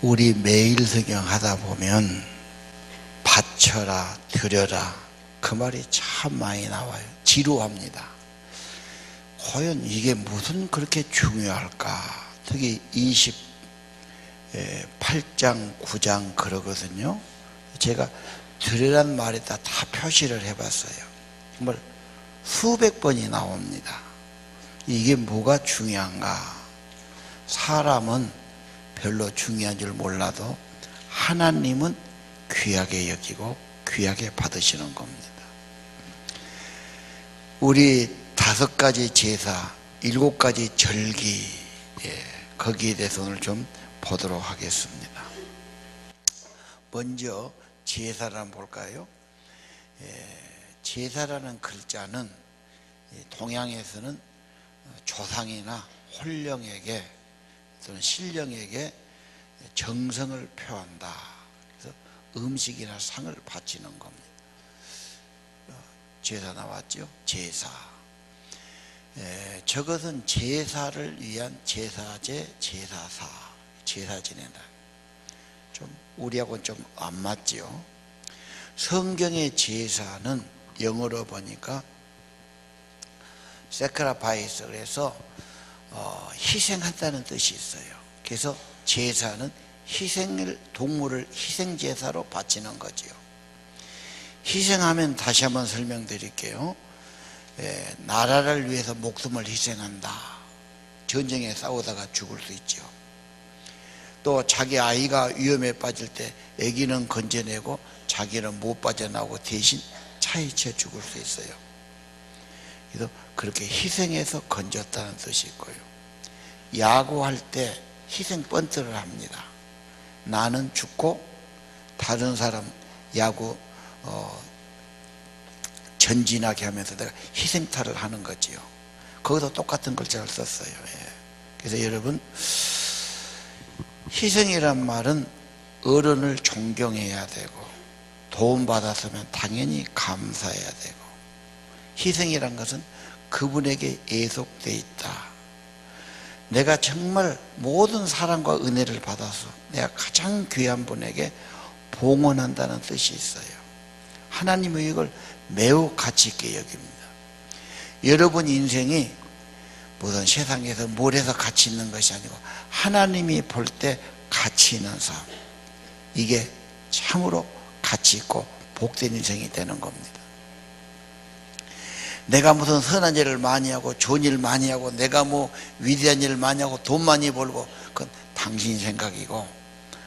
우리 매일 성경 하다 보면 바쳐라 드려라 그 말이 참 많이 나와요. 지루합니다. 과연 이게 무슨 그렇게 중요할까? 특히 28장 9장 그러거든요. 제가 드려란 말에다 다 표시를 해봤어요. 정말 수백 번이 나옵니다. 이게 뭐가 중요한가? 사람은 별로 중요한 줄 몰라도 하나님은 귀하게 여기고 귀하게 받으시는 겁니다. 우리 5가지 제사, 7가지 절기, 거기에 대해서 오늘 좀 보도록 하겠습니다. 먼저 제사를 한번 볼까요? 제사라는 글자는 동양에서는 조상이나 홀령에게 또는 신령에게 정성을 표한다. 그래서 음식이나 상을 바치는 겁니다. 제사 나왔죠? 제사. 저것은 제사를 위한 제사제, 제사사, 제사 지낸다. 좀 우리하고는 좀 안 맞죠? 성경의 제사는 영어로 보니까 sacrifice, 그래서 희생한다는 뜻이 있어요. 그래서 제사는 동물을 희생제사로 바치는 거지요. 희생하면 다시 한번 설명드릴게요. 나라를 위해서 목숨을 희생한다. 전쟁에 싸우다가 죽을 수 있죠. 또 자기 아이가 위험에 빠질 때 아기는 건져내고 자기는 못 빠져나오고 대신 차에 쳐 죽을 수 있어요. 그래서 그렇게 희생해서 건졌다는 뜻이 있고요. 야구할 때 희생 번트를 합니다. 나는 죽고 다른 사람 야구 전진하게 하면서 내가 희생타를 하는 거지요. 거기도 똑같은 글자를 썼어요. 그래서 여러분, 희생이란 말은 어른을 존경해야 되고 도움받았으면 당연히 감사해야 되고, 희생이란 것은 그분에게 애속되어 있다. 내가 정말 모든 사랑과 은혜를 받아서 내가 가장 귀한 분에게 봉헌한다는 뜻이 있어요. 하나님은 이걸 매우 가치 있게 여깁니다. 여러분 인생이 무슨 세상에서 뭘 해서 가치 있는 것이 아니고 하나님이 볼 때 가치 있는 삶, 이게 참으로 가치 있고 복된 인생이 되는 겁니다. 내가 무슨 선한 일을 많이 하고 좋은 일 많이 하고 내가 뭐 위대한 일을 많이 하고 돈 많이 벌고 그건 당신 생각이고,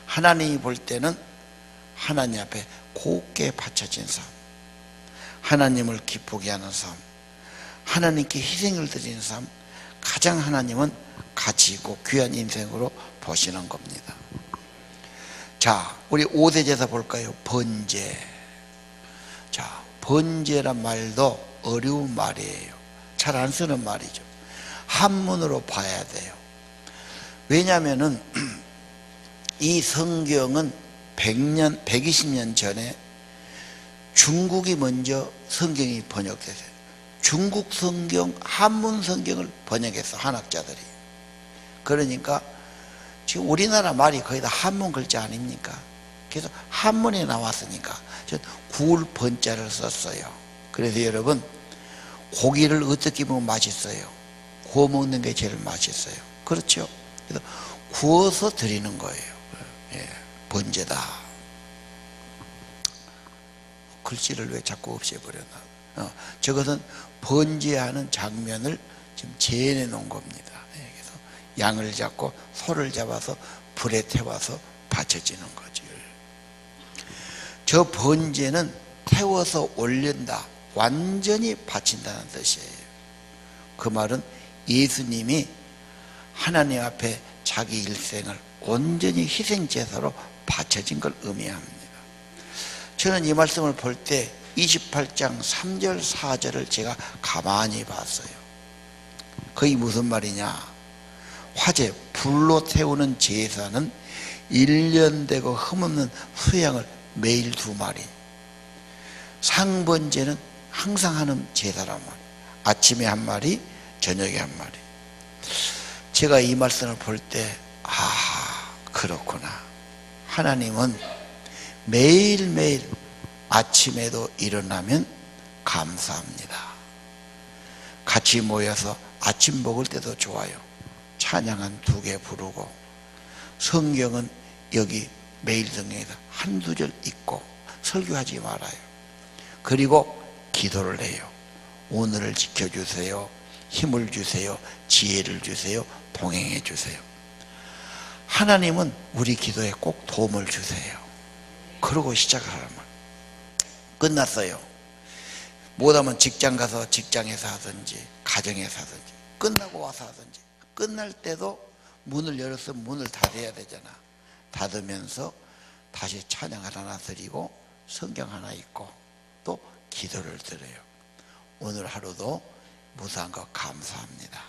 하나님이 볼 때는 하나님 앞에 곱게 바쳐진 삶, 하나님을 기쁘게 하는 삶, 하나님께 희생을 드리는 삶, 가장 하나님은 가치 있고 귀한 인생으로 보시는 겁니다. 자, 우리 5대 제사 볼까요? 번제. 자, 번제란 말도 어려운 말이에요. 잘 안 쓰는 말이죠. 한문으로 봐야 돼요. 왜냐하면은 이 성경은 120년 전에 중국이 먼저 성경이 번역됐어요. 중국 성경, 한문 성경을 번역했어, 한학자들이. 그러니까 지금 우리나라 말이 거의 다 한문 글자 아닙니까? 그래서 한문에 나왔으니까 구울 번자를 썼어요. 그래서 여러분, 고기를 어떻게 먹으면 맛있어요? 구워 먹는 게 제일 맛있어요. 그렇죠? 그래서 구워서 드리는 거예요. 번제다. 글씨를 왜 자꾸 없애버렸나? 저것은 번제하는 장면을 지금 재현해 놓은 겁니다. 그래서 양을 잡고 소를 잡아서 불에 태워서 바쳐지는 거죠. 저 번제는 태워서 올린다, 완전히 바친다는 뜻이에요. 그 말은 예수님이 하나님 앞에 자기 일생을 온전히 희생제사로 바쳐진 걸 의미합니다. 저는 이 말씀을 볼 때 28장 3절 4절을 제가 가만히 봤어요. 그게 무슨 말이냐? 화재, 불로 태우는 제사는 1년 되고 흠없는 수양을 매일 2마리, 상번제는 항상 하는 제사란 말이에요. 아침에 1마리, 저녁에 1마리. 제가 이 말씀을 볼 때 그렇구나. 하나님은 매일매일 아침에도 일어나면 감사합니다. 같이 모여서 아침 먹을 때도 좋아요. 찬양 한 2개 부르고, 성경은 여기 매일 성경에서 한두 절 읽고 설교하지 말아요. 그리고 기도를 해요. 오늘을 지켜주세요. 힘을 주세요. 지혜를 주세요. 동행해 주세요. 하나님은 우리 기도에 꼭 도움을 주세요. 그러고 시작하면 끝났어요. 못하면 직장 가서 직장에서 하든지 가정에서 하든지 끝나고 와서 하든지, 끝날 때도 문을 열어서 문을 닫아야 되잖아. 닫으면서 다시 찬양 하나 드리고 성경 하나 읽고 또 기도를 드려요. 오늘 하루도 무사한 거 감사합니다.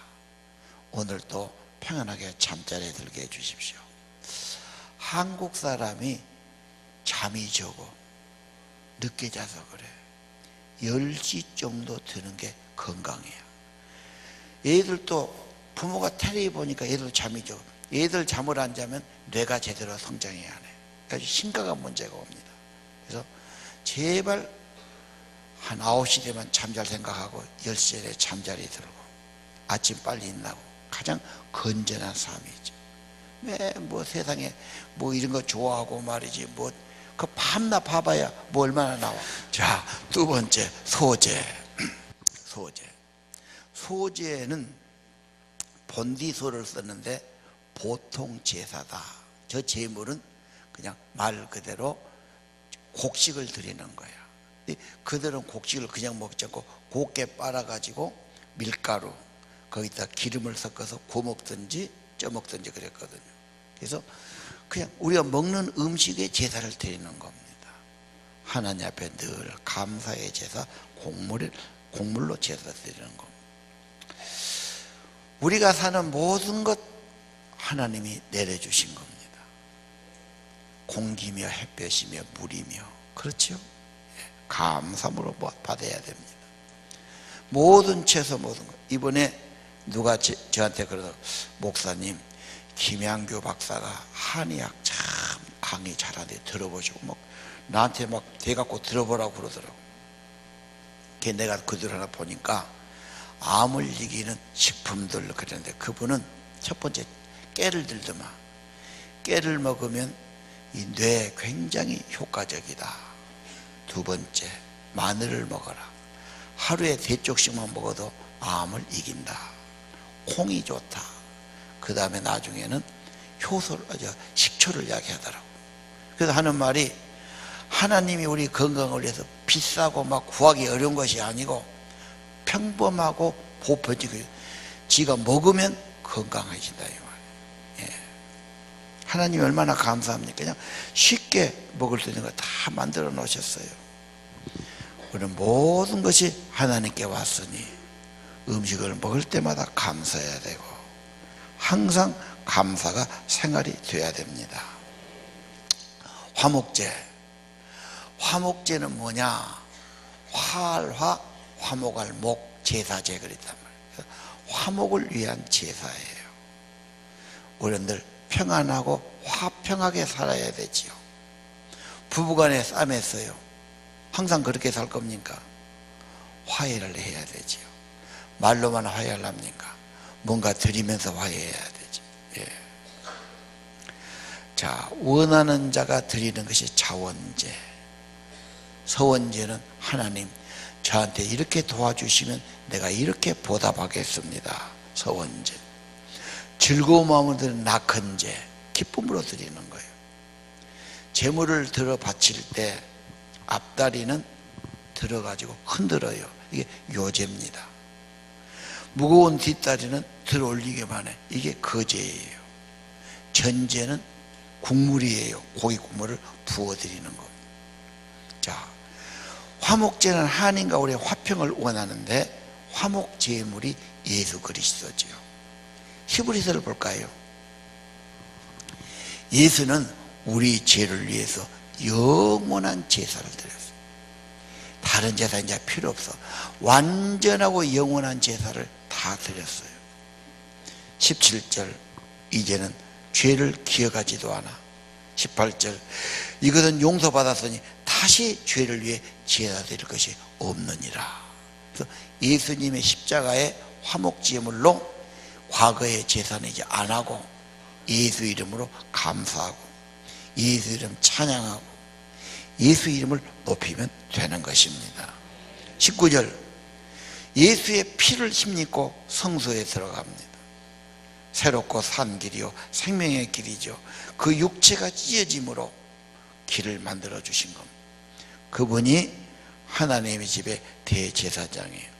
오늘 또 평안하게 잠자리에 들게 해주십시오. 한국 사람이 잠이 적어. 늦게 자서 그래. 10시 정도 드는 게 건강해요. 얘들도 부모가 텔레비 보니까 얘들 잠이 적어. 얘들 잠을 안 자면 뇌가 제대로 성장해야 안 해. 아주 심각한 문제가 옵니다. 그래서 제발 한 9시 되면 잠잘 생각하고 10시에 잠자리 들고 아침 빨리 일어나고 가장 건전한 삶이죠. 왜 뭐 세상에 뭐 이런 거 좋아하고 말이지, 뭐 그 밤낮 봐봐야 뭐 얼마나 나와. 자, 2번째 소재. 소재는 본디소를 썼는데 보통 제사다. 저 제물은 그냥 말 그대로 곡식을 드리는 거야. 그들은 곡식을 그냥 먹지 않고 곱게 빨아가지고 밀가루 거기다 기름을 섞어서 구워 먹든지 쪄 먹든지 그랬거든요. 그래서 그냥 우리가 먹는 음식에 제사를 드리는 겁니다. 하나님 앞에 늘 감사의 제사, 곡물로 제사 드리는 겁니다. 우리가 사는 모든 것 하나님이 내려주신 겁니다. 공기며 햇볕이며 물이며, 그렇죠? 감사함으로 받아야 됩니다. 모든 채소, 모든 것. 이번에 누가 저한테 그러더라고요. 목사님, 김양규 박사가 한의학 참 강의 잘하는데 들어보시고, 막 나한테 막 대갖고 들어보라고 그러더라고. 내가 그들 하나 보니까 암을 이기는 식품들 그랬는데, 그분은 첫 번째 깨를 들더만. 깨를 먹으면 이 뇌에 굉장히 효과적이다. 2번째 마늘을 먹어라. 하루에 3쪽씩만 먹어도 암을 이긴다. 콩이 좋다. 그 다음에 나중에는 식초를 이야기하더라고. 그래서 하는 말이, 하나님이 우리 건강을 위해서 비싸고 막 구하기 어려운 것이 아니고 평범하고 보편적이고 지가 먹으면 건강해진다 이 말이에요. 예. 하나님이 얼마나 감사합니까? 그냥 쉽게 먹을 수 있는 거 다 만들어 놓으셨어요. 우리는 모든 것이 하나님께 왔으니 음식을 먹을 때마다 감사해야 되고 항상 감사가 생활이 되어야 됩니다. 화목제는 뭐냐? 활화 화목할 목 제사제 그랬단 말이에요. 화목을 위한 제사예요. 우리는 평안하고 화평하게 살아야 되지요. 부부간에 싸맸어요. 항상 그렇게 살 겁니까? 화해를 해야 되지요. 말로만 화해를 합니까? 뭔가 드리면서 화해해야 되지. 예. 자, 원하는 자가 드리는 것이 자원제. 서원제는 하나님 저한테 이렇게 도와주시면 내가 이렇게 보답하겠습니다. 서원제. 즐거운 마음으로 드리는 낙헌제. 기쁨으로 드리는 거예요. 재물을 들어 바칠 때 앞다리는 들어가지고 흔들어요. 이게 요제입니다. 무거운 뒷다리는 들어 올리기만 해. 이게 거제예요. 전제는 국물이에요. 고기 국물을 부어드리는 겁니다. 자, 화목제는 하나님과 우리의 화평을 원하는데 화목제물이 예수 그리스도죠. 히브리서를 볼까요? 예수는 우리 죄를 위해서 영원한 제사를 드렸어요. 다른 제사 이제 필요 없어. 완전하고 영원한 제사를 다 드렸어요. 17절 이제는 죄를 기억하지도 않아. 18절 이것은 용서받았으니 다시 죄를 위해 지어야 될 것이 없느니라. 그래서 예수님의 십자가의 화목제물로 과거의 제사는 이제 안 하고 예수 이름으로 감사하고 예수 이름 찬양하고 예수 이름을 높이면 되는 것입니다. 19절 예수의 피를 힘입고 성소에 들어갑니다. 새롭고 산 길이요 생명의 길이죠. 그 육체가 찢어짐으로 길을 만들어 주신 겁니다. 그분이 하나님의 집의 대제사장이에요.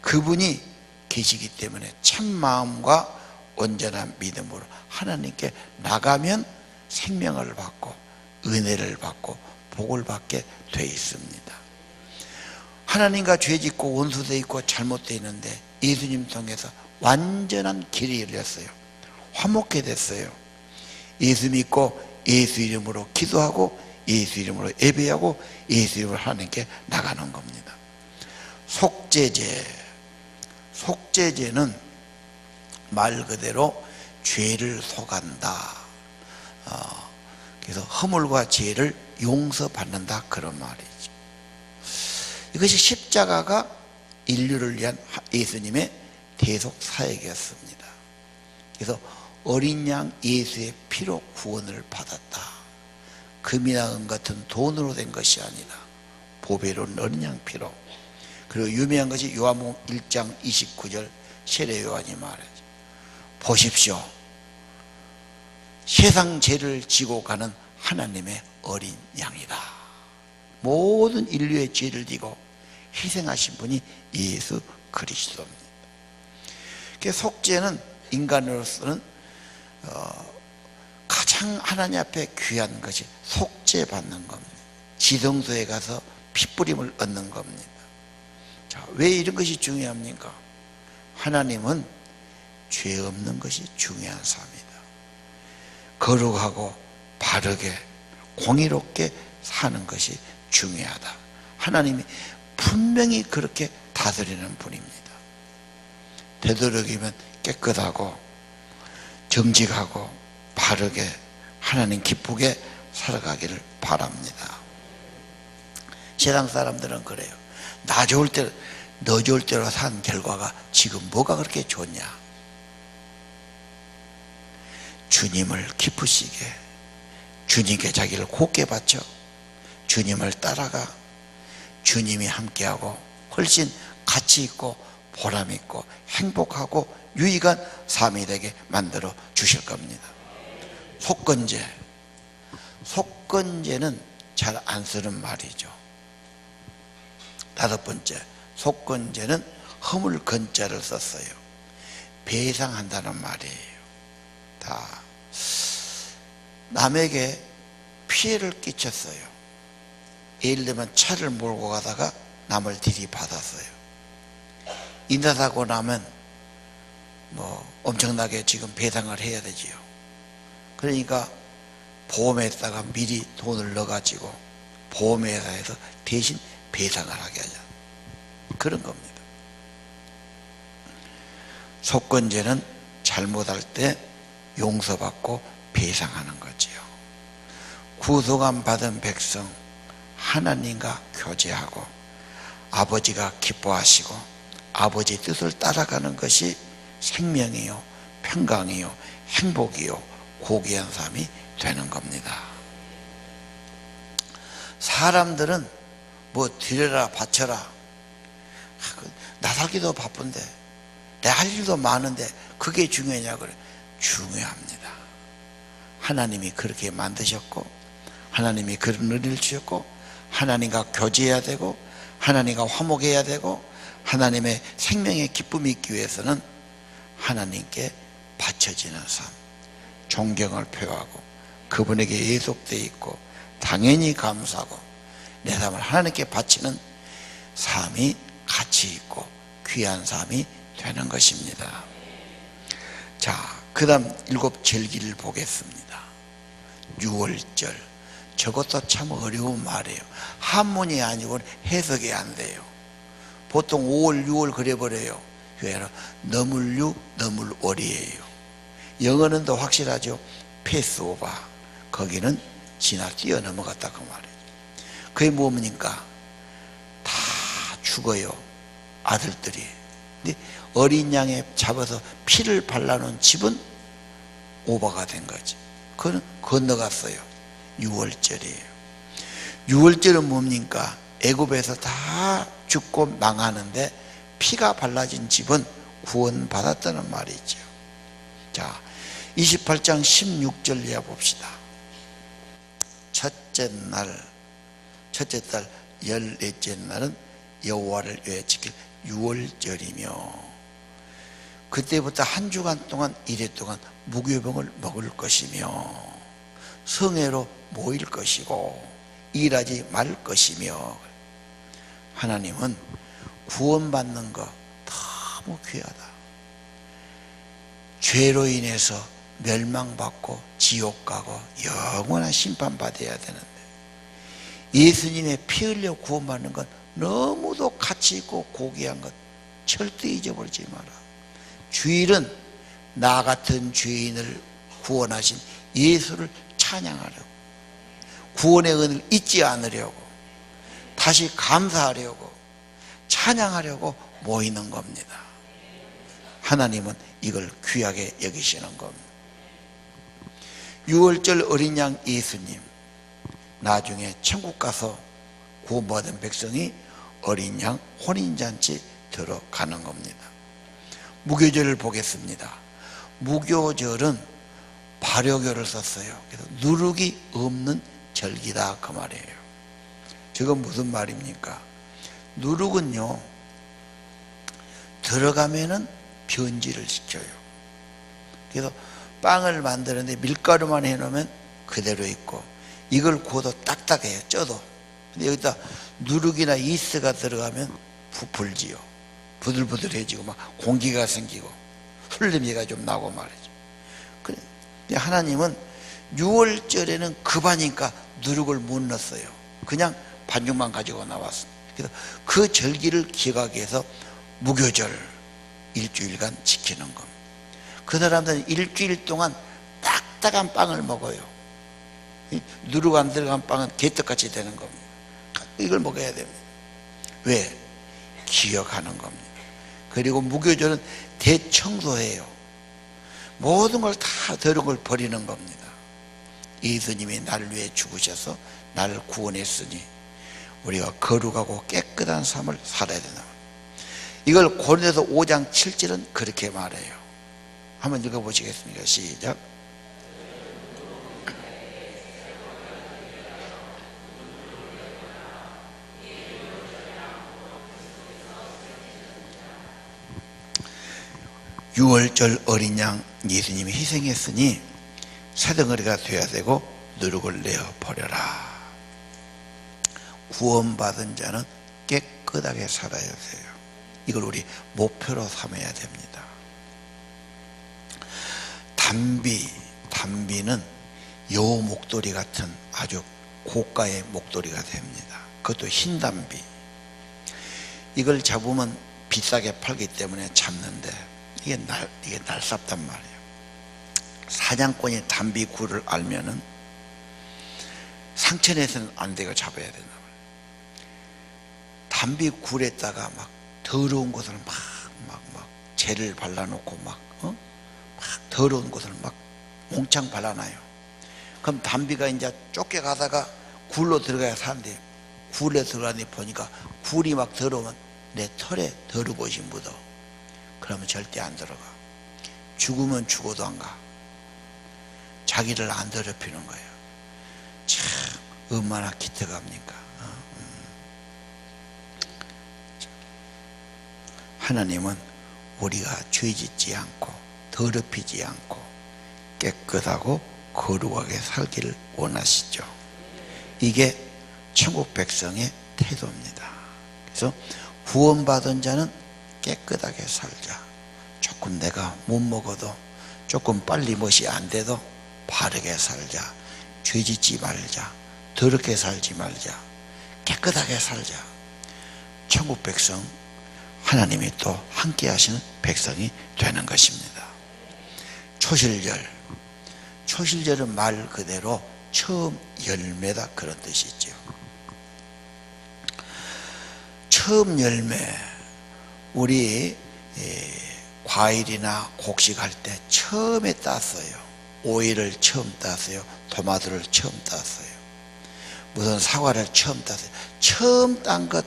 그분이 계시기 때문에 참 마음과 온전한 믿음으로 하나님께 나가면 생명을 받고 은혜를 받고 복을 받게 돼 있습니다. 하나님과 죄짓고 원수되어 있고 잘못되어 있는데 예수님 통해서 완전한 길이 열렸어요. 화목해 됐어요. 예수 믿고 예수 이름으로 기도하고 예수 이름으로 예배하고 예수 이름으로 하나님께 나가는 겁니다. 속죄제는 말 그대로 죄를 속한다. 그래서 허물과 죄를 용서받는다 그런 말이죠. 이것이 십자가가 인류를 위한 예수님의 대속 사역이었습니다. 그래서 어린 양 예수의 피로 구원을 받았다. 금이나 은 같은 돈으로 된 것이 아니라 보배로운 어린 양 피로. 그리고 유명한 것이 요한복음 1장 29절 세례 요한이 말하죠. 보십시오. 세상 죄를 지고 가는 하나님의 어린 양이다. 모든 인류의 죄를 지고 희생하신 분이 예수 그리스도입니다. 속죄는 인간으로서는 가장 하나님 앞에 귀한 것이 속죄받는 겁니다. 지성소에 가서 핏부림을 얻는 겁니다. 자, 왜 이런 것이 중요합니까? 하나님은 죄 없는 것이 중요한 삶이다. 거룩하고 바르게 공의롭게 사는 것이 중요하다. 하나님이 분명히 그렇게 다스리는 분입니다. 되도록이면 깨끗하고 정직하고 바르게 하나님 기쁘게 살아가기를 바랍니다. 세상 사람들은 그래요. 나 좋을 때, 너 좋을 때로 산 결과가 지금 뭐가 그렇게 좋냐? 주님을 기쁘시게, 주님께 자기를 곧게 바쳐 주님을 따라가 주님이 함께하고 훨씬 가치 있고 보람 있고 행복하고 유익한 삶이 되게 만들어 주실 겁니다. 속건제는 잘 안 쓰는 말이죠. 5번째, 속건제는 허물 건자를 썼어요. 배상한다는 말이에요. 다 남에게 피해를 끼쳤어요. 예를 들면 차를 몰고 가다가 남을 들이받았어요. 인사사고 나면 엄청나게 지금 배상을 해야 되지요. 그러니까 보험에다가 미리 돈을 넣어가지고 보험회사에서 대신 배상을 하게 하자. 그런 겁니다. 속건제는 잘못할 때 용서받고 배상하는 거지요. 구속함 받은 백성 하나님과 교제하고 아버지가 기뻐하시고 아버지 뜻을 따라가는 것이 생명이요 평강이요 행복이요 고귀한 삶이 되는 겁니다. 사람들은 드려라 바쳐라, 나 살기도 바쁜데 내 할 일도 많은데 그게 중요하냐 그래. 중요합니다. 하나님이 그렇게 만드셨고 하나님이 그런 은혜를 주셨고 하나님과 교제해야 되고 하나님과 화목해야 되고 하나님의 생명의 기쁨이 있기 위해서는 하나님께 바쳐지는 삶, 존경을 표하고 그분에게 예속되어 있고 당연히 감사하고 내 삶을 하나님께 바치는 삶이 가치 있고 귀한 삶이 되는 것입니다. 자, 그 다음 7절기를 보겠습니다. 6월절, 저것도 참 어려운 말이에요. 한문이 아니고 해석이 안 돼요. 보통 5월, 6월 그래버려요. 그게 아니라 너물육, 너물월이에요. 영어는 더 확실하죠. 패스오버. 거기는 지나 뛰어넘어갔다 그 말이에요. 그게 뭡니까? 다 죽어요, 아들들이. 근데 어린 양에 잡아서 피를 발라놓은 집은 오버가 된 거지. 그거는 건너갔어요. 6월절이에요. 6월절은 뭡니까? 애굽에서 다 죽고 망하는데 피가 발라진 집은 구원받았다는 말이죠. 자, 28장 16절 이하 봅시다. 첫째 달 14째 날은 여호와를 위해 지킬 6월절이며 그때부터 한 주간 동안 이래 동안 무교병을 먹을 것이며 성회로 모일 것이고 일하지 말 것이며. 하나님은 구원받는 거 너무 귀하다. 죄로 인해서 멸망받고 지옥 가고 영원한 심판받아야 되는데 예수님의 피 흘려 구원받는 건 너무도 가치 있고 고귀한 것 절대 잊어버리지 마라. 주일은 나 같은 죄인을 구원하신 예수를 찬양하려고, 구원의 은혜를 잊지 않으려고, 다시 감사하려고, 찬양하려고 모이는 겁니다. 하나님은 이걸 귀하게 여기시는 겁니다. 6월절 어린 양 예수님, 나중에 천국 가서 구원받은 백성이 어린 양 혼인잔치 들어가는 겁니다. 무교절을 보겠습니다. 무교절은 발효교를 썼어요. 그래서 누룩이 없는 절기다 그 말이에요. 저건 무슨 말입니까? 누룩은요, 들어가면은 변질을 시켜요. 그래서 빵을 만드는데 밀가루만 해놓으면 그대로 있고, 이걸 구워도 딱딱해요, 쪄도. 근데 여기다 누룩이나 이스트가 들어가면 부풀지요. 부들부들해지고 막 공기가 생기고 술 냄새가 좀 나고 말이죠. 근데 하나님은 6월절에는 급하니까 누룩을 못 넣었어요. 그냥 반죽만 가지고 나왔습니다. 그래서 그 절기를 기억하기 위해서 무교절 일주일간 지키는 겁니다. 그 사람들은 일주일 동안 딱딱한 빵을 먹어요. 누룩 안 들어간 빵은 개떡같이 되는 겁니다. 이걸 먹어야 됩니다. 왜? 기억하는 겁니다. 그리고 무교절은 대청소해요. 모든 걸 다 더러운 걸 버리는 겁니다. 예수님이 나를 위해 죽으셔서 나를 구원했으니 우리가 거룩하고 깨끗한 삶을 살아야 된다. 이걸 고린도서 5장 7절은 그렇게 말해요. 한번 읽어보시겠습니까? 시작. 6월절 어린 양 예수님이 희생했으니 새덩어리가 되어야 되고 누룩을 내어 버려라. 구원받은 자는 깨끗하게 살아야 돼요. 이걸 우리 목표로 삼아야 됩니다. 담비는 여우 목도리 같은 아주 고가의 목도리가 됩니다. 그것도 흰 담비. 이걸 잡으면 비싸게 팔기 때문에 잡는데 이게 날쌔단 말이에요. 사냥꾼이 담비굴을 알면은 상처내서는 안 되고 잡아야 된단 말이에요. 담비굴에다가 막 더러운 것을 막 재를 발라놓고 막 더러운 것을 막 몽창 발라놔요. 그럼 담비가 이제 쫓겨가다가 굴로 들어가야 사는데 굴에 들어가니 보니까 굴이 막 더러우면 내 털에 더러운것이 묻어. 그러면 절대 안 들어가. 죽으면 죽어도 안 가. 자기를 안 더럽히는 거예요. 참 얼마나 기특합니까? 하나님은 우리가 죄짓지 않고 더럽히지 않고 깨끗하고 거룩하게 살기를 원하시죠. 이게 천국 백성의 태도입니다. 그래서 구원받은 자는 깨끗하게 살자. 조금 내가 못 먹어도 조금 빨리 멋이 안 돼도 바르게 살자. 죄짓지 말자. 더럽게 살지 말자. 깨끗하게 살자. 천국 백성, 하나님이 또 함께 하시는 백성이 되는 것입니다. 초실절. 초실절은 말 그대로 처음 열매다 그런 뜻이죠. 처음 열매, 우리 과일이나 곡식할 때 처음에 땄어요. 오이를 처음 땄어요. 토마토를 처음 땄어요. 무슨 사과를 처음 땄어요. 처음 딴 것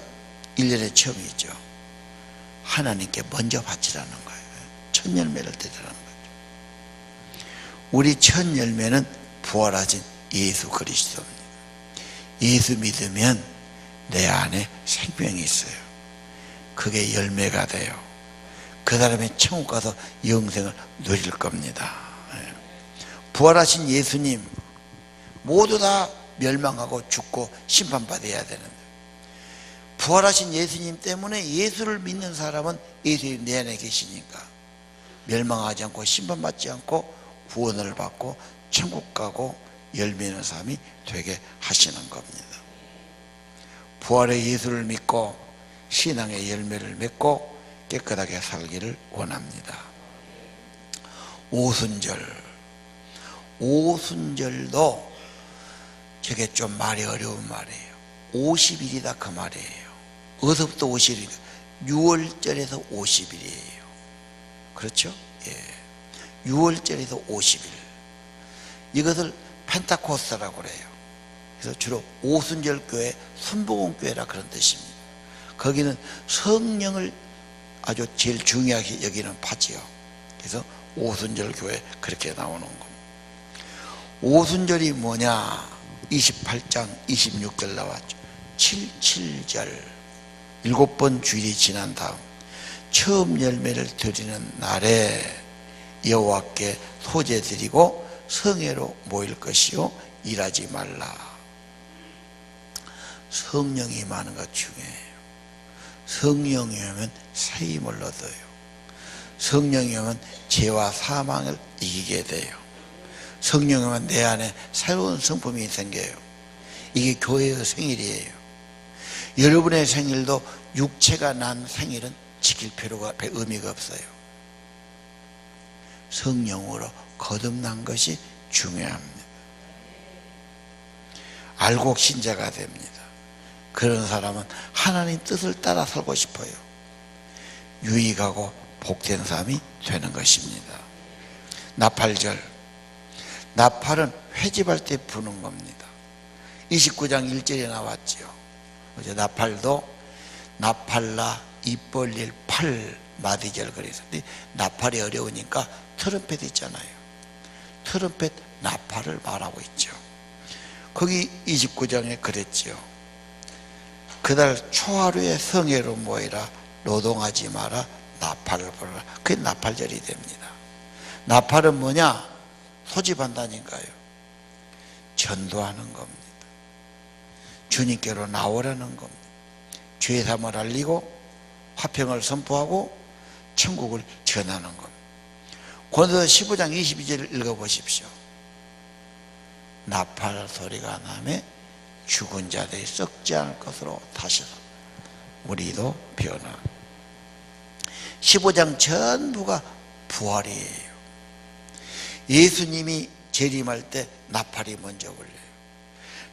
1년에 처음이죠. 하나님께 먼저 바치라는 거예요. 첫 열매를 드리라는 거죠. 우리 첫 열매는 부활하신 예수 그리스도입니다. 예수 믿으면 내 안에 생명이 있어요. 그게 열매가 돼요. 그 사람이 천국 가서 영생을 누릴 겁니다. 부활하신 예수님 모두 다 멸망하고 죽고 심판받아야 되는데, 부활하신 예수님 때문에 예수를 믿는 사람은 예수님 내 안에 계시니까 멸망하지 않고 심판받지 않고 구원을 받고 천국 가고 열매 있는 삶이 되게 하시는 겁니다. 부활의 예수를 믿고 신앙의 열매를 맺고 깨끗하게 살기를 원합니다. 오순절. 오순절도 저게 좀 말이 어려운 말이에요. 50일이다 그 말이에요. 어디서부터 50일이니까 6월절에서 50일이에요. 그렇죠? 예. 6월절에서 50일. 이것을 펜타코스트라고 그래요. 그래서 주로 오순절 교회, 순복음 교회라 그런 뜻입니다. 거기는 성령을 아주 제일 중요하게 여기는 파지요. 그래서 오순절 교회 그렇게 나오는 겁니다. 오순절이 뭐냐? 28장 26절 나왔죠. 77절 7번 주일이 지난 다음 처음 열매를 드리는 날에 여호와께 소제 드리고 성회로 모일 것이요 일하지 말라. 성령이 임하는 것 중요해요. 성령이 오면 세임을 얻어요. 성령이 오면 죄와 사망을 이기게 돼요. 성령이 오면 내 안에 새로운 성품이 생겨요. 이게 교회의 생일이에요. 여러분의 생일도 육체가 난 생일은 지킬 필요가, 의미가 없어요. 성령으로 거듭난 것이 중요합니다. 알곡 신자가 됩니다. 그런 사람은 하나님 뜻을 따라 살고 싶어요. 유익하고 복된 삶이 되는 것입니다. 나팔절. 나팔은 회집할 때 부는 겁니다. 29장 1절에 나왔죠. 어제 나팔도 나팔라 입 벌릴 팔 마디절 그랬는데, 나팔이 어려우니까 트럼펫 있잖아요. 트럼펫 나팔을 말하고 있죠. 거기 29장에 그랬죠. 그날 초하루에 성회로 모이라, 노동하지 마라, 나팔을 불어라. 그게 나팔절이 됩니다. 나팔은 뭐냐? 소집한다니까요. 전도하는 겁니다. 주님께로 나오라는 겁니다. 죄사함을 알리고 화평을 선포하고 천국을 전하는 겁니다. 고린도서 15장 22절을 읽어보십시오. 나팔 소리가 나매 죽은 자들이 썩지 않을 것으로 다시 우리도 변화. 15장 전부가 부활이에요. 예수님이 재림할 때 나팔이 먼저 울려요.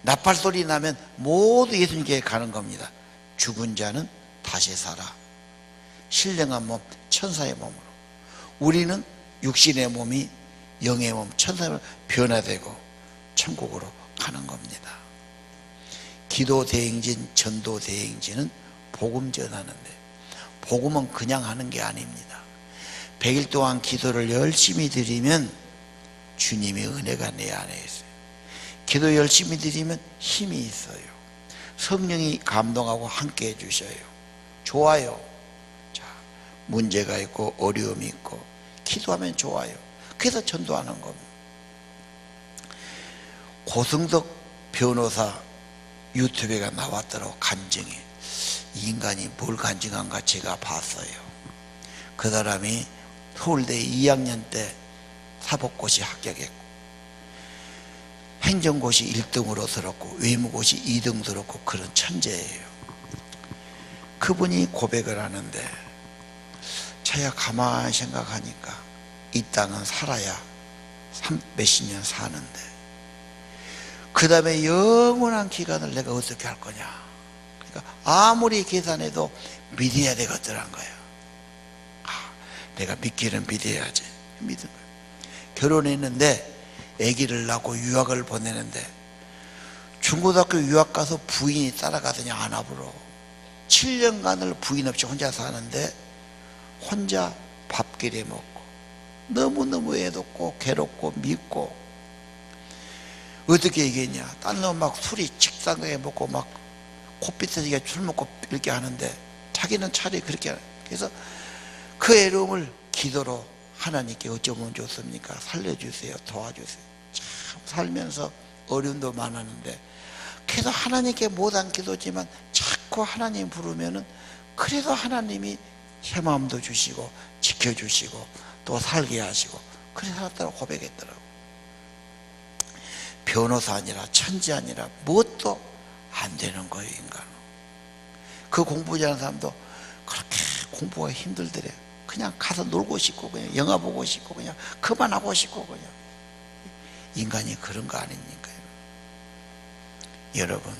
나팔 소리 나면 모두 예수님께 가는 겁니다. 죽은 자는 다시 살아. 신령한 몸, 천사의 몸으로. 우리는 육신의 몸이 영의 몸, 천사의 몸으로 변화되고 천국으로 가는 겁니다. 기도 대행진, 전도 대행진은 복음 전하는데, 복음은 그냥 하는 게 아닙니다. 100일 동안 기도를 열심히 드리면 주님의 은혜가 내 안에 있어요. 기도 열심히 드리면 힘이 있어요. 성령이 감동하고 함께 해주셔요. 좋아요. 자, 문제가 있고 어려움이 있고 기도하면 좋아요. 그래서 전도하는 겁니다. 고승덕 변호사 유튜브가 나왔더라고. 간증이. 이 인간이 뭘 간증한가 제가 봤어요. 그 사람이 서울대 2학년 때 사법고시 합격했고, 행정고시 1등으로 들었고, 외무고시 2등 들었고, 그런 천재예요. 그분이 고백을 하는데, 자기가 가만히 생각하니까 이 땅은 살아야 몇십 년 사는데 그 다음에 영원한 기간을 내가 어떻게 할 거냐. 그러니까 아무리 계산해도 믿어야 되겠더란 거예요. 내가 믿기는 믿어야지. 믿은 거예요. 결혼했는데 아기를 낳고 유학을 보내는데 중고등학교 유학 가서 부인이 따라가더니 안압으로 7년간을 부인 없이 혼자 사는데 혼자 밥끼리 먹고 너무너무 애롭고 괴롭고 밉고 어떻게 얘기했냐. 딴 놈 막 술이 직상하게 먹고 막 코피터지게 술 먹고 이렇게 하는데 자기는 차라리 그렇게 하는. 그래서 그 애로움을 기도로 하나님께 어쩌면 좋습니까? 살려주세요. 도와주세요. 참 살면서 어려움도 많았는데 그래도 하나님께 못한 기도지만 자꾸 하나님 부르면은 그래도 하나님이 희망도 주시고 지켜주시고 또 살게 하시고 그래 살았다고 고백했더라고. 변호사 아니라 천지 아니라 무엇도 안 되는 거예요. 인간은. 그 공부 잘하는 사람도 그렇게 공부가 힘들더래. 그냥 가서 놀고 싶고 그냥 영화 보고 싶고 그냥 그만하고 싶고 그냥. 인간이 그런 거 아닙니까? 여러분,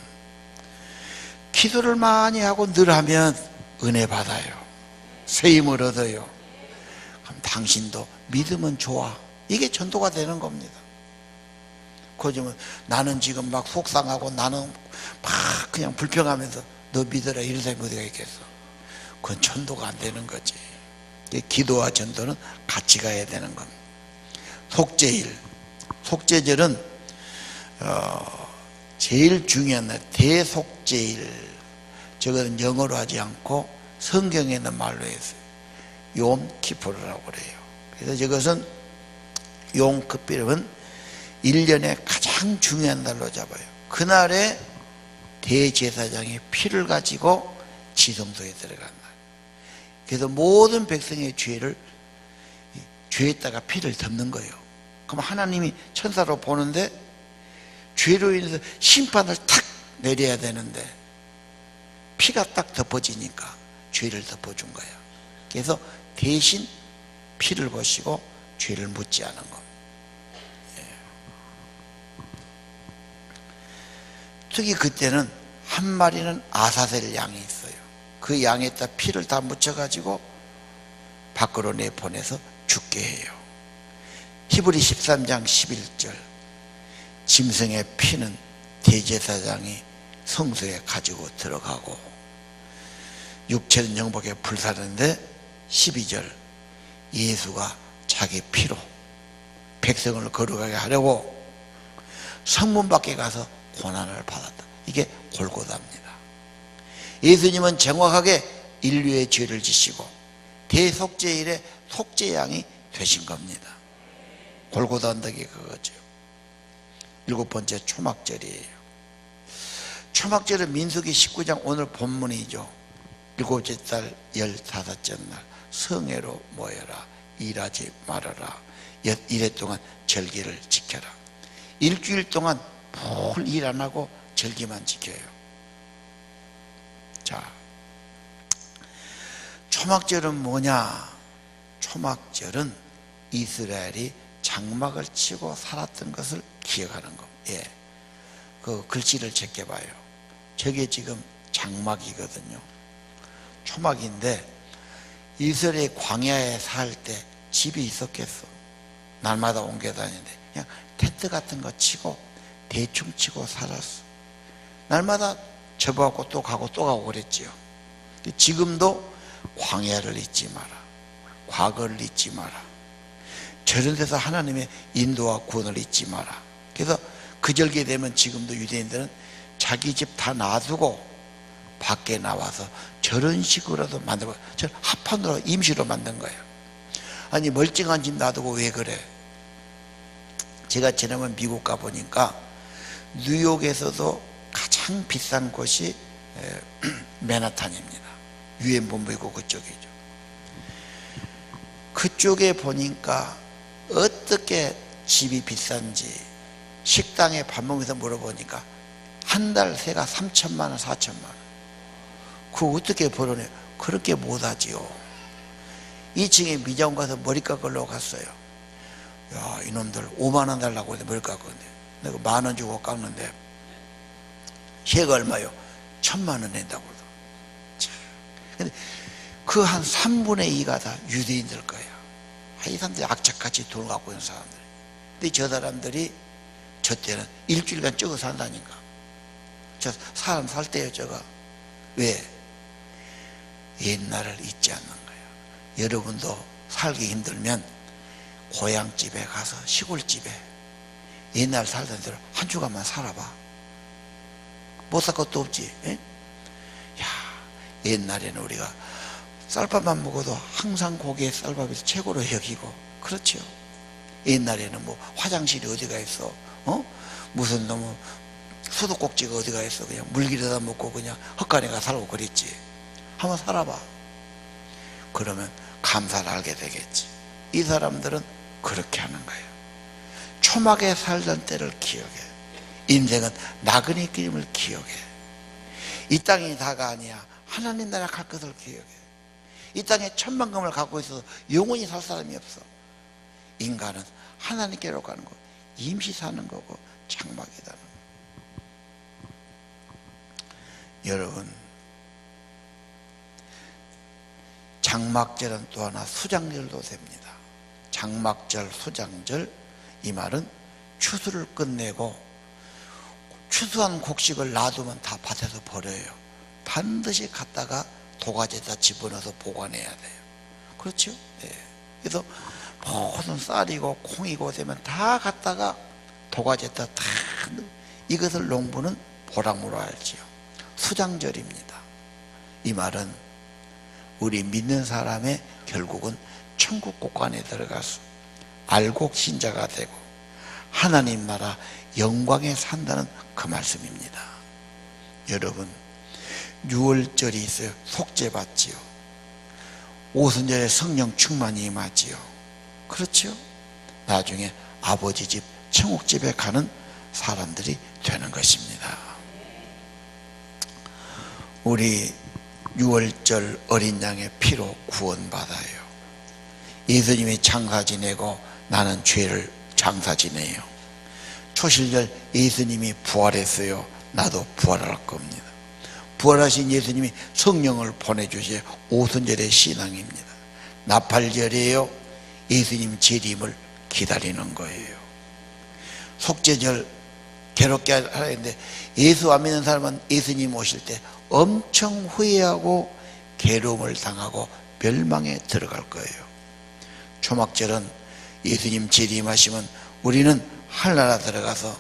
기도를 많이 하고 늘 하면 은혜 받아요. 세임을 얻어요. 그럼 당신도 믿으면 좋아. 이게 전도가 되는 겁니다. 그러면 나는 지금 막 속상하고 나는 막 그냥 불평하면서 너 믿어라 이러다 어디가 있겠어. 그건 전도가 안 되는 거지. 기도와 전도는 같이 가야 되는 겁니다. 속죄일. 속죄절은 제일 중요한 날 대속죄일. 저거는 영어로 하지 않고 성경에 있는 말로 했어요. 욤키푸르라고 그래요. 그래서 저것은 욤키푸르는 1년에 가장 중요한 날로 잡아요. 그날에 대제사장이 피를 가지고 지성소에 들어간 날. 그래서 모든 백성의 죄에다가 피를 덮는 거예요. 그럼 하나님이 천사로 보는데 죄로 인해서 심판을 탁 내려야 되는데 피가 딱 덮어지니까 죄를 덮어준 거예요. 그래서 대신 피를 보시고 죄를 묻지 않은 겁니다. 특히 그때는 한 마리는 아사셀 양이 있어요. 그 양에다 피를 다 묻혀가지고 밖으로 내보내서 죽게 해요. 히브리 13장 11절 짐승의 피는 대제사장이 성소에 가지고 들어가고 육체는 영복에 불사르는데 12절 예수가 자기 피로 백성을 거룩하게 하려고 성문 밖에 가서 고난을 받았다. 이게 골고다입니다. 예수님은 정확하게 인류의 죄를 지시고 대속죄일에 속죄양이 되신 겁니다. 골고다 언덕이 그거죠. 7번째 초막절이에요. 초막절은 민수기 19장 오늘 본문이죠. 7째 달 15째 날 성회로 모여라. 일하지 말아라. 이래 동안 절기를 지켜라. 일주일 동안 뭘 일 안 하고 절기만 지켜요. 자, 초막절은 뭐냐? 초막절은 이스라엘이 장막을 치고 살았던 것을 기억하는 것. 예, 그 글씨를 제껴봐요. 저게 지금 장막이거든요. 초막인데 이스라엘이 광야에 살 때 집이 있었겠어? 날마다 옮겨 다니는데 그냥 텐트 같은 거 치고 대충 치고 살았어. 날마다 접어갖고 또 가고 또 가고 그랬지요. 지금도 광야를 잊지 마라. 과거를 잊지 마라. 저런 데서 하나님의 인도와 구원을 잊지 마라. 그래서 그 절기 되면 지금도 유대인들은 자기 집 다 놔두고 밖에 나와서 저런 식으로도 만들고 저는 합판으로 임시로 만든 거예요. 아니 멀쩡한 집 놔두고 왜 그래? 제가 지난번 미국 가보니까 뉴욕에서도 가장 비싼 곳이 맨하탄입니다. 유엔 본부 있고 그쪽이죠. 그쪽에 보니까 어떻게 집이 비싼지 식당에 밥 먹으면서 물어보니까 한 달 세가 3천만 원, 4천만 원. 그거 어떻게 벌어내요? 그렇게 못하지요. 2층에 미장 가서 머리 깎으려고 갔어요. 야, 이놈들 5만 원 달라고 해서 뭘 깎았는데 내가 10,000원 주고 깎는데 걔가 얼마요? 1,000만 원 낸다고 그러더라고. 근데 그 한 3분의 2가 다 유대인들 거야. 이 사람들이 악착같이 돈 갖고 있는 사람들. 근데 저 사람들이 저 때는 일주일간 적어 산다니까. 저 사람 살 때요, 저거. 왜? 옛날을 잊지 않는 거야. 여러분도 살기 힘들면 고향집에 가서 시골집에 옛날 살던 대로 한 주간만 살아봐. 못 살 것도 없지. 에? 야, 옛날에는 우리가 쌀밥만 먹어도 항상 고기에 쌀밥이 최고로 여기고, 그렇죠. 옛날에는 뭐 화장실이 어디가 있어? 무슨 너무 수도꼭지가 어디가 있어? 그냥 물기르다 먹고 그냥 헛간에가 살고 그랬지. 한번 살아봐. 그러면 감사를 알게 되겠지. 이 사람들은 그렇게 하는 거예요. 초막에 살던 때를 기억해. 인생은 나그네 길임을 기억해. 이 땅이 다가 아니야. 하나님 나라 갈 것을 기억해. 이 땅에 천만금을 갖고 있어서 영원히 살 사람이 없어. 인간은 하나님께로 가는 거, 임시 사는 거고 장막이다는 거. 여러분, 장막절은 또 하나 수장절도 됩니다. 장막절, 수장절, 이 말은 추수를 끝내고 추수한 곡식을 놔두면 다 밭에서 버려요. 반드시 갖다가 도가지에다 집어넣어서 보관해야 돼요. 그렇죠? 네. 그래서 모든 쌀이고 콩이고 되면 다 갖다가 도가지에다 다 이것을 농부는 보람으로 알지요. 수장절입니다. 이 말은 우리 믿는 사람의 결국은 천국 곳간에 들어가서 알곡 신자가 되고 하나님 나라 영광에 산다는 그 말씀입니다. 여러분, 유월절이 있어요. 속죄 받지요. 오순절에 성령 충만이 임하지요. 그렇죠? 나중에 아버지 집 천국집에 가는 사람들이 되는 것입니다. 우리 유월절 어린 양의 피로 구원받아요. 예수님이 장사 지내고 나는 죄를 장사 지내요. 초실절 예수님이 부활했어요. 나도 부활할 겁니다. 부활하신 예수님이 성령을 보내주셔. 오순절의 신앙입니다. 나팔절이에요. 예수님 재림을 기다리는 거예요. 속죄절 괴롭게 하라 했는데 예수 안 믿는 사람은 예수님 오실 때 엄청 후회하고 괴로움을 당하고 멸망에 들어갈 거예요. 초막절은 예수님 재림하시면 우리는 하늘나라 들어가서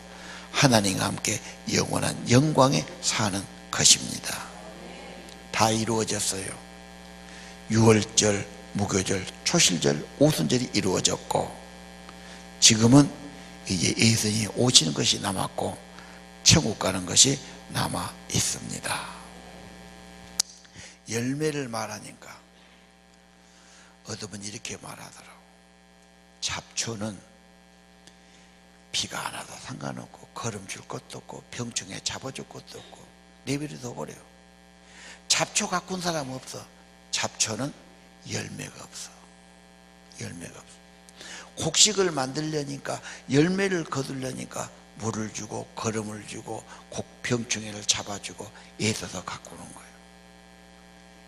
하나님과 함께 영원한 영광에 사는 것입니다. 다 이루어졌어요. 유월절, 무교절, 초실절, 오순절이 이루어졌고 지금은 이제 예수님이 오시는 것이 남았고 천국 가는 것이 남아 있습니다. 열매를 말하니까 어떤 분이 이렇게 말하더라고. 잡초는 비가 안 와도 상관없고 거름 줄 것도 없고 병충해 잡아줄 것도 없고 내버려 둬버려요. 잡초 가꾼 사람 없어. 잡초는 열매가 없어. 열매가 없어. 곡식을 만들려니까 열매를 거두려니까 물을 주고 거름을 주고 병충해를 잡아주고 애써서 가꾸는 거예요.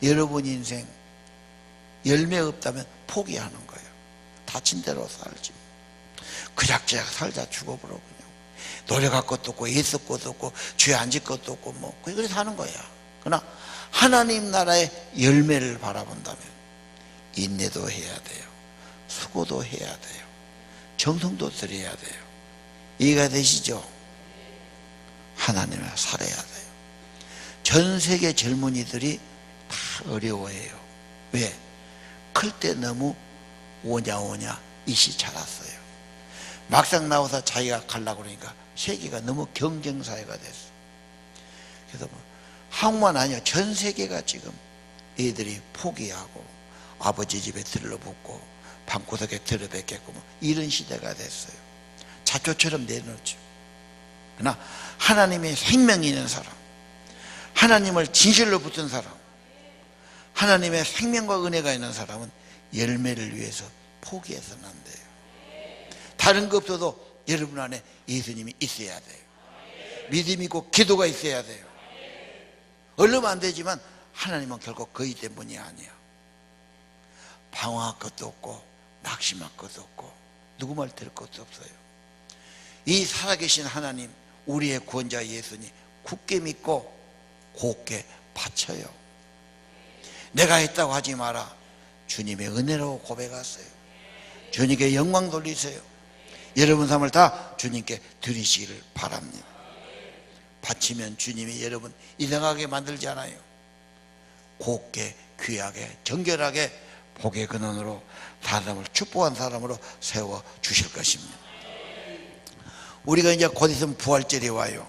여러분 인생 열매 없다면 포기하는 거예요. 다친 대로 살지. 그작저작 살자 죽어버려. 그냥 노력할 것도 없고 애쓸 것도 없고 죄 안 질 것도 없고 뭐 그래 사는 거야. 그러나 하나님 나라의 열매를 바라본다면 인내도 해야 돼요. 수고도 해야 돼요. 정성도 들여야 돼요. 이해가 되시죠? 하나님을 살아야 돼요. 전 세계 젊은이들이 다 어려워해요. 왜? 클 때 너무 오냐오냐 이시 자랐어요. 막상 나와서 자기가 가려고 그러니까 세계가 너무 경쟁사회가 됐어. 그래서 뭐 한국만 아니야. 전 세계가 지금 애들이 포기하고 아버지 집에 들러붙고 방구석에 들어뵙겠고 뭐 이런 시대가 됐어요. 잡초처럼 내놓죠. 그러나 하나님의 생명이 있는 사람, 하나님을 진실로 붙든 사람, 하나님의 생명과 은혜가 있는 사람은 열매를 위해서 포기해서는 안 돼요. 다른 거 없어도 여러분 안에 예수님이 있어야 돼요. 믿음이 있고 기도가 있어야 돼요. 얼르면 안 되지만 하나님은 결국 거의 때문이 아니야. 방황할 것도 없고 낙심할 것도 없고 누구 말 들을 것도 없어요. 이 살아계신 하나님, 우리의 구원자 예수님 굳게 믿고 곱게 바쳐요. 내가 했다고 하지 마라. 주님의 은혜로 고백하세요. 주님께 영광 돌리세요. 여러분 삶을 다 주님께 드리시기를 바랍니다. 바치면 주님이 여러분 이상하게 만들지 않아요. 곱게 귀하게 정결하게 복의 근원으로 사람을 축복한 사람으로 세워 주실 것입니다. 우리가 이제 곧 있으면 부활절이 와요.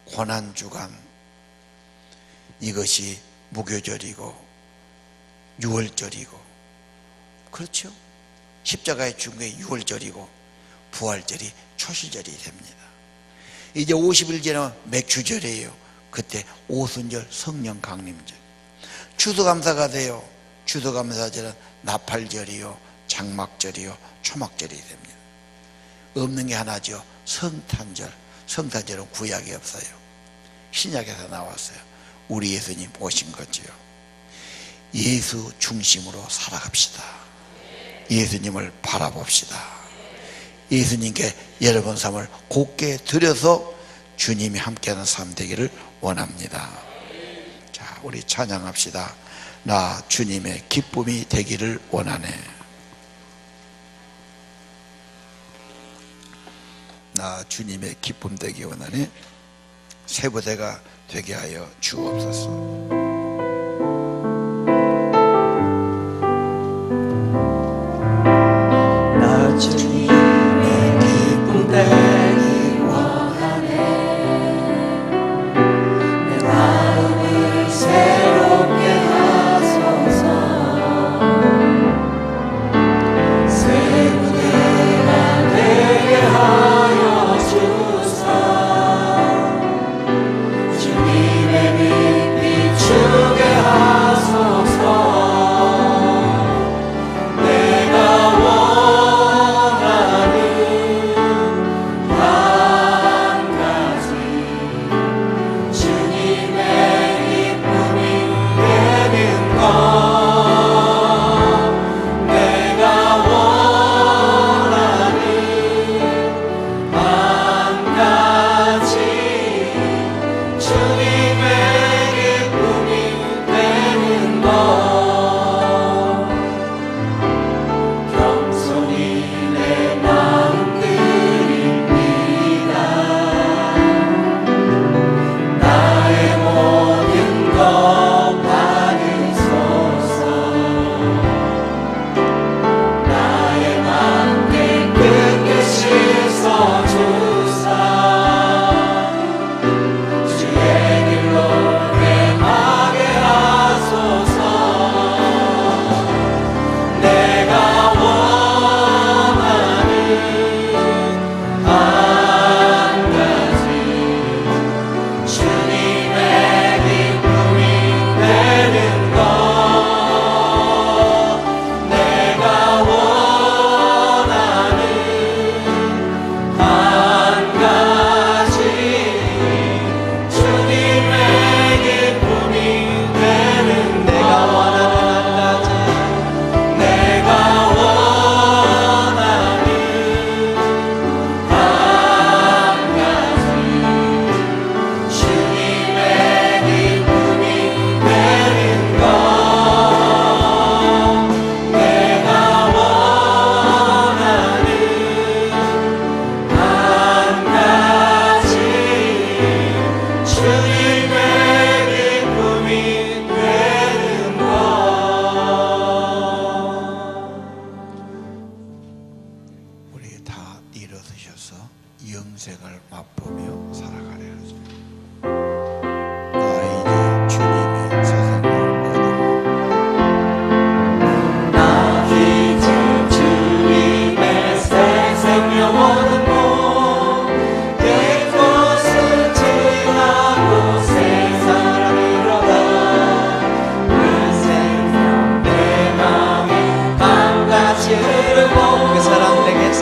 고난주간, 이것이 무교절이고 유월절이고, 그렇죠? 십자가의 죽은 게 유월절이고 부활절이 초실절이 됩니다. 이제 50일 지나면 맥주절이에요. 그때 오순절 성령 강림절. 추수감사가 돼요. 추수감사절은 나팔절이요 장막절이요 초막절이 됩니다. 없는 게 하나죠. 성탄절. 성탄절은 구약이 없어요. 신약에서 나왔어요. 우리 예수님 오신 거지요. 예수 중심으로 살아갑시다. 예수님을 바라봅시다. 예수님께 여러분 삶을 곱게 드려서 주님이 함께하는 삶 되기를 원합니다. 자, 우리 찬양합시다. 나 주님의 기쁨이 되기를 원하네. 나 주님의 기쁨 되기 원하네. 세부대가 되게 하여 주옵소서. 주님의 기쁨 되기 원하네. 내 마음을 새롭게 하소서. 새 무대가 되게 하여 주사. 주님의 빛 비추게 하소서. 영생을 맛보며 살아가려 하죠. 나 이제 주님의 새 생명을 얻어. 나 이제 주님의 새 생명 얻고 옛것을 지나고 세상을 이뤄가 그 생명 내 맘에 밤같이 흐르고 그 사랑 내게서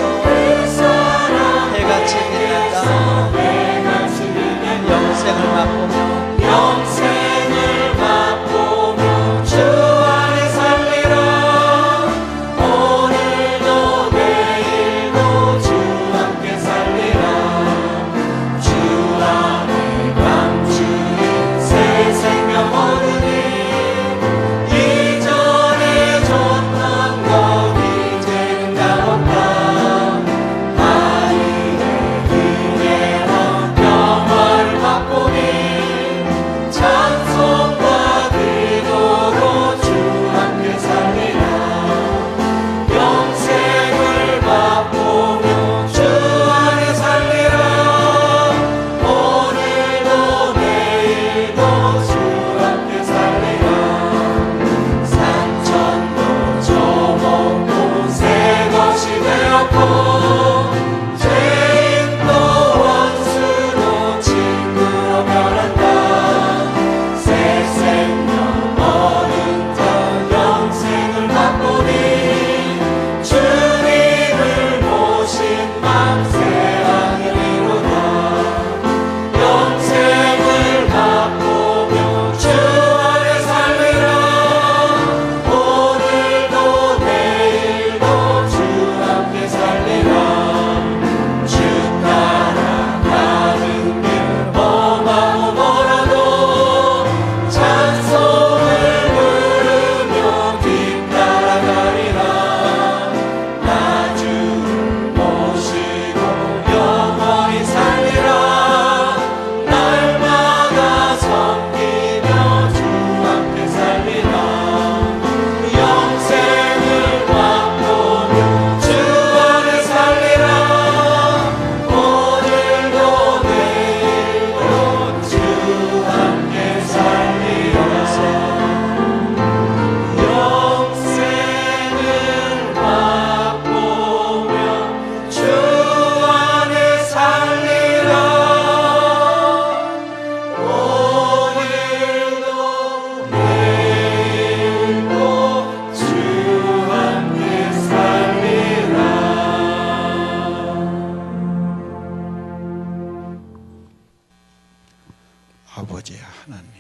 아버지 하나님,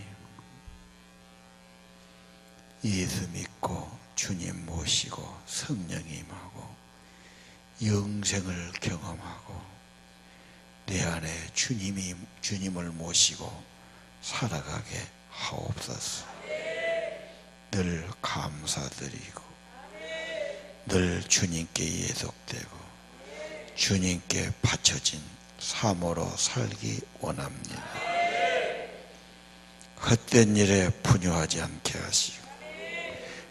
예수 믿고 주님 모시고 성령 임하고 영생을 경험하고 내 안에 주님을 모시고 살아가게 하옵소서. 늘 감사드리고 늘 주님께 예속되고 주님께 바쳐진 삶으로 살기 원합니다. 헛된 일에 분유하지 않게 하시고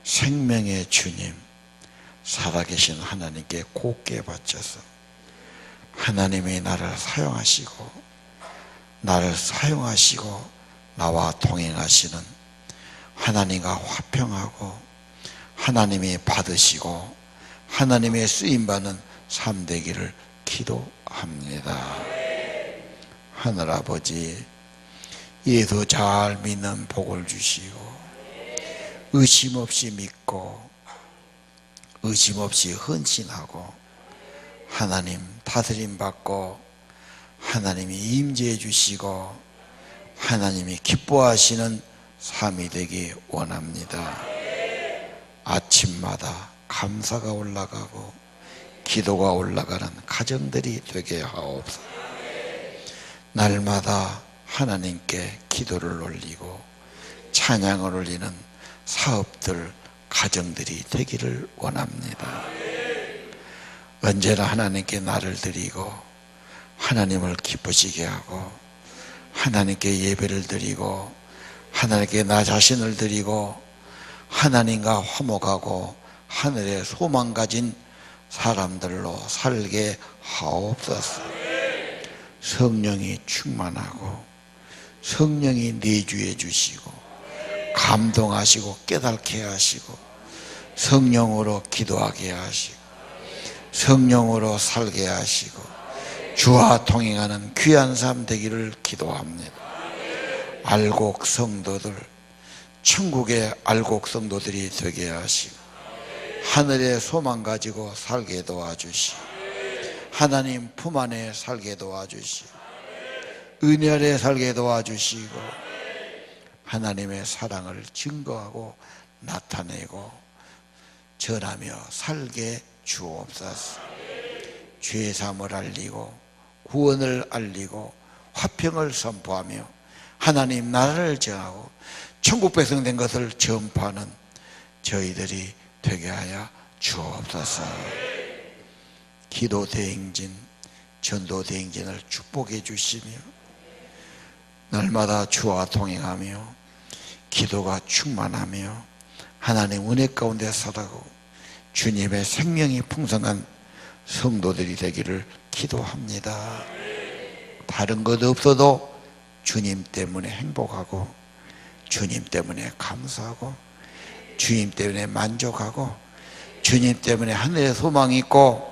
생명의 주님 살아계신 하나님께 곧게 바쳐서 하나님이 나를 사용하시고 나와 동행하시는 하나님과 화평하고 하나님이 받으시고 하나님의 쓰임받는 삶 되기를 기도합니다. 하늘아버지, 예수 잘 믿는 복을 주시고 의심 없이 믿고 의심 없이 헌신하고 하나님 다스림 받고 하나님이 임재해 주시고 하나님이 기뻐하시는 삶이 되기 원합니다. 아침마다 감사가 올라가고 기도가 올라가는 가정들이 되게 하옵소서. 날마다 하나님께 기도를 올리고 찬양을 올리는 사업들, 가정들이 되기를 원합니다. 언제나 하나님께 나를 드리고 하나님을 기쁘시게 하고 하나님께 예배를 드리고 하나님께 나 자신을 드리고 하나님과 화목하고 하늘의 소망 가진 사람들로 살게 하옵소서. 성령이 충만하고 성령이 내주해 주시고 감동하시고 깨닫게 하시고 성령으로 기도하게 하시고 성령으로 살게 하시고 주와 동행하는 귀한 삶 되기를 기도합니다. 알곡 성도들, 천국의 알곡 성도들이 되게 하시고 하늘의 소망 가지고 살게 도와주시고 하나님 품 안에 살게 도와주시고 은혜 아래 살게 도와주시고 하나님의 사랑을 증거하고 나타내고 전하며 살게 주옵소서. 죄사함을 알리고 구원을 알리고 화평을 선포하며 하나님 나라를 정하고 천국 백성 된 것을 전파하는 저희들이 되게 하여 주옵소서. 기도 대행진, 전도 대행진을 축복해 주시며 날마다 주와 동행하며 기도가 충만하며 하나님 은혜 가운데 살아가고 주님의 생명이 풍성한 성도들이 되기를 기도합니다. 다른 것 없어도 주님 때문에 행복하고 주님 때문에 감사하고 주님 때문에 만족하고 주님 때문에 하늘에 소망이 있고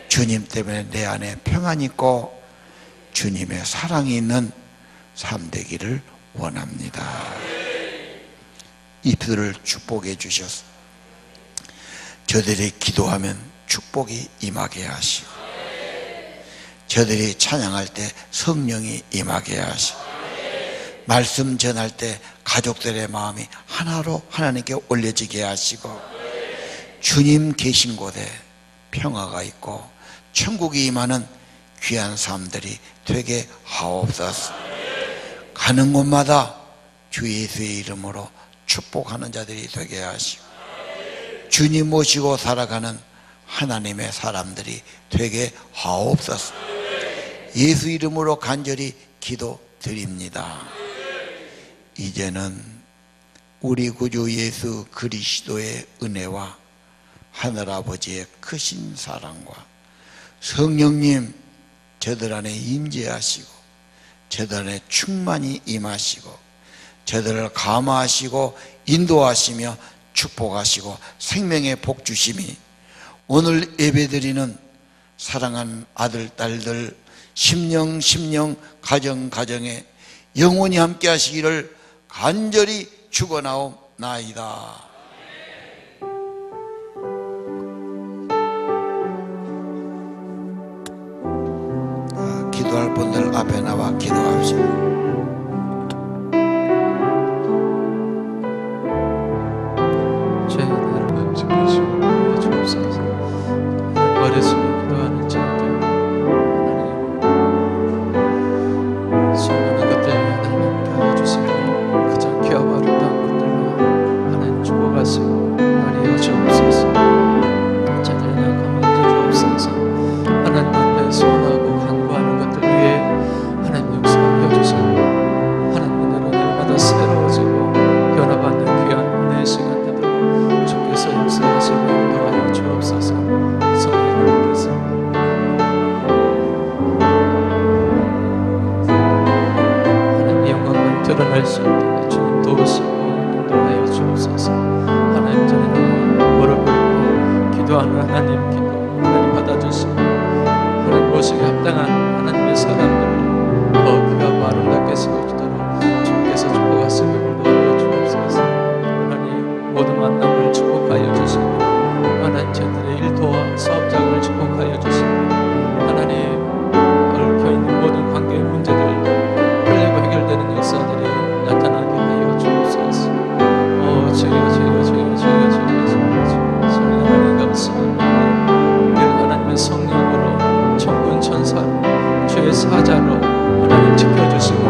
주님 때문에 내 안에 평안이 있고 주님의 사랑이 있는 삶 되기를 원합니다. 이들을 축복해 주셔서 저들이 기도하면 축복이 임하게 하시고 저들이 찬양할 때 성령이 임하게 하시고, 말씀 전할 때 가족들의 마음이 하나로 하나님께 올려지게 하시고, 주님 계신 곳에 평화가 있고 천국이 임하는 귀한 삶들이 되게 하옵소서. 가는 곳마다 주 예수의 이름으로 축복하는 자들이 되게 하시고, 주님 모시고 살아가는 하나님의 사람들이 되게 하옵소서. 예수 이름으로 간절히 기도드립니다. 이제는 우리 구주 예수 그리스도의 은혜와 하늘아버지의 크신 사랑과 성령님 저들 안에 임재하시고 저들 안에 충만히 임하시고 저들을 감화하시고 인도하시며 축복하시고 생명의 복 주심이 오늘 예배드리는 사랑하는 아들 딸들 심령 가정에 영원히 함께 하시기를 간절히 축원하옵나이다. 기도할 분들 앞에 나와 기도합시다. 죄인을 범죄하시고 주옵소서. 어리석은 기도하는 자들 하나님 수많은 것들 하나님 함께 하여 주시고 가장 귀하고 아름다운 것들로 하나님 축복하시고 하여 주옵소서. 자들이 나가만 주옵소서. 하나님 앞에 소원하고 간구하는 것들 위해 하나님 역사하여 주시고 하나님 은혜로 날마다 새로워지고 변화받는 귀한 은혜의 시간 주께서 역사하시고 인도하여 주옵소서. 성령님께서 하나님의 영광만 드러날 수 있도록 주님 도우시고 인도하여 주옵소서. 하나님 전에 나와 무릎 꿇고 기도하는 하나님 기도 하나님 받아주시고 하나님 모시기 합당한 하나님의 사람들로 더 귀하고 아름답게 세워주도록 주께서 축복하시고 인도하여 주옵소서. 하나님 모든 만남을 축복하여 주시고 하나님 저들의 일터와 사업장을 축복하여 주시고 하나님 얽혀있는 모든 관계의 문제들도 풀리고 해결되는 역사들이 나타나게 하여 주옵소서. 주여 하나님 감사합니다. 늘 하나님의 성령으로 천군 천사로 주의 사자로 하나님 지켜주시고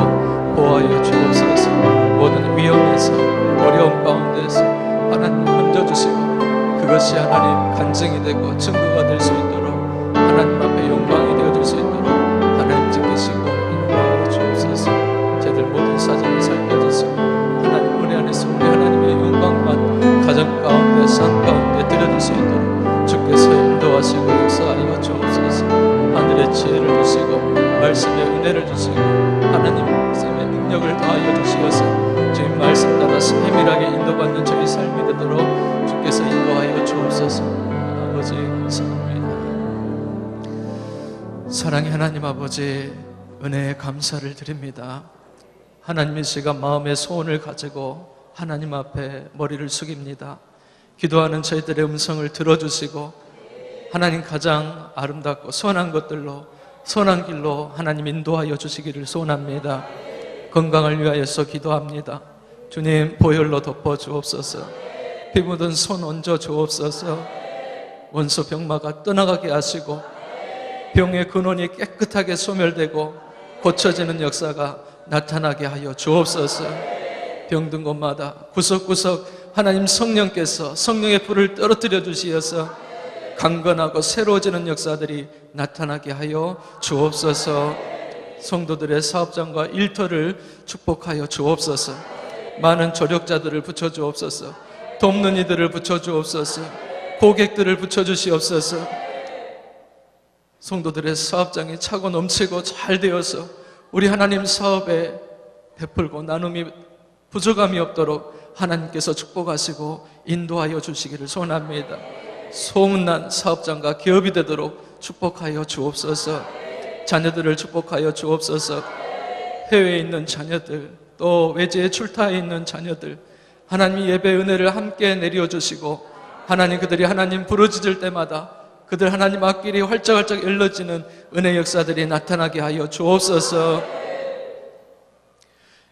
보호하여 주옵소서. 모든 위험에서 어려움 가운데서 하나님 건져주시고 그것이 하나님 간증이 되고 증거가 될 수 있도록 하나님 앞에 영광이 되어줄 수 있도록 하나님 지키시고 인도하여 주옵소서. 저들 모든 사정을 살펴주시고 하나님 은혜 안에서 우리 하나님의 영광만 가정 가운데 삶 가운데 드려줄 수 있도록 주께서 인도하시고 역사하여 주옵소서. 하늘의 지혜를 주시고 말씀의 은혜를 주시고 하나님 말씀의 능력을 더하여 주시어서 주님 말씀 따라 세밀하게 인도받는 저희 삶이 되도록 주께서 인도하여 주옵소서. 아버지 감사합니다. 사랑의 하나님 아버지 은혜에 감사를 드립니다. 하나님의 시간 마음의 소원을 가지고 하나님 앞에 머리를 숙입니다. 기도하는 저희들의 음성을 들어주시고 하나님 가장 아름답고 선한 것들로 선한 길로 하나님 인도하여 주시기를 소원합니다. 건강을 위하여서 기도합니다. 주님 보혈로 덮어 주옵소서. 피 묻은 손 얹어 주옵소서. 원수 병마가 떠나가게 하시고 병의 근원이 깨끗하게 소멸되고 고쳐지는 역사가 나타나게 하여 주옵소서. 병든 곳마다 구석구석 하나님 성령께서 성령의 불을 떨어뜨려 주시어서 강건하고 새로워지는 역사들이 나타나게 하여 주옵소서. 성도들의 사업장과 일터를 축복하여 주옵소서. 많은 조력자들을 붙여주옵소서. 돕는 이들을 붙여주옵소서. 고객들을 붙여주시옵소서. 성도들의 사업장이 차고 넘치고 잘 되어서 우리 하나님 사업에 베풀고 나눔이 부족함이 없도록 하나님께서 축복하시고 인도하여 주시기를 소원합니다. 소문난 사업장과 기업이 되도록 축복하여 주옵소서. 자녀들을 축복하여 주옵소서. 해외에 있는 자녀들 또 외지에 출타해 있는 자녀들 하나님 예배 은혜를 함께 내려주시고 하나님 그들이 하나님 부르짖을 때마다 그들 하나님 앞길이 활짝활짝 열려지는 은혜 역사들이 나타나게 하여 주옵소서.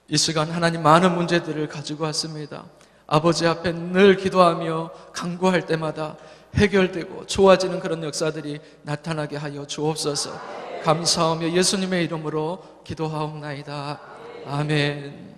이 시간 하나님 많은 문제들을 가지고 왔습니다. 아버지 앞에 늘 기도하며 간구할 때마다 해결되고 좋아지는 그런 역사들이 나타나게 하여 주옵소서. 감사하며 예수님의 이름으로 기도하옵나이다. 아멘.